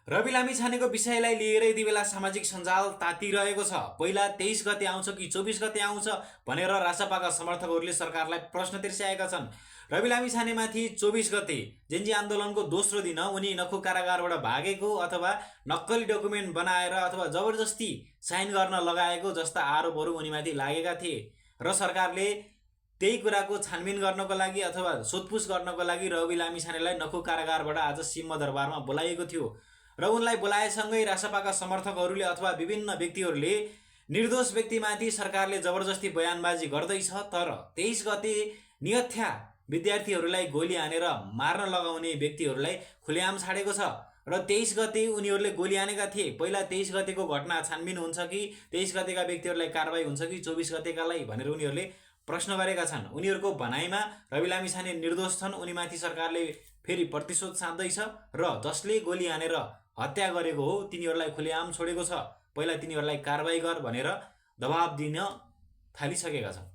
रवि लामिछानेको विषयलाई लिएर यति बेला सामाजिक सञ्जाल तातिरहेको छ। पहिला 23 गते आउँछ कि 24 गते आउँछ भनेर रासपाका समर्थकहरूले सरकारलाई प्रश्न तिर्स्याएका छन्। रवि लामिछानेमाथि 24 गते जेन्जी आन्दोलनको दोस्रो दिन उनी नखु कारागारबाट भागेको अथवा नक्कली डकुमेन्ट बनाएर अथवा जबरजस्ती साइन गर्न लगाएको जस्ता आरोपहरू उनीमाथि लागेका थिए र सरकारले त्यही कुराको छानबिन गर्नको लागि अथवा सोधपुछ गर्नको लागि रवि लामिछानेलाई नखु कारागारबाट आज सिंहदरबारमा बोलाइएको थियो र उनलाई बोलाएसँगै रासपाका समर्थकहरूले अथवा विभिन्न व्यक्तिहरूले निर्दोष व्यक्तिमाथि सरकारले जबरजस्ती बयानबाजी गर्दैछ, तर 23 गते निहत्था विद्यार्थीहरूलाई गोली हानेर मार्न लगाउने व्यक्तिहरूलाई खुलेआम छाडेको छ र 23 गते उनीहरूले गोली हानेका थिए। पहिला 23 गतेको घटना छानबिन हुन्छ कि 23 गतेका व्यक्तिहरूलाई कारबाही हुन्छ कि 24 गतेकालाई भनेर उनीहरूले प्रश्न गरेका छन्। उनीहरूको भनाइमा रवि लामिछाने निर्दोष छन्, उनीमाथि सरकारले फेरि प्रतिशोध साध्दैछ र जसले गोली हानेर हत्या गरेको हो तिनीहरूलाई खुलेआम छोडेको छ। पहिला तिनीहरूलाई कारबाही गर भनेर दबाब दिन थालिसकेका छन्।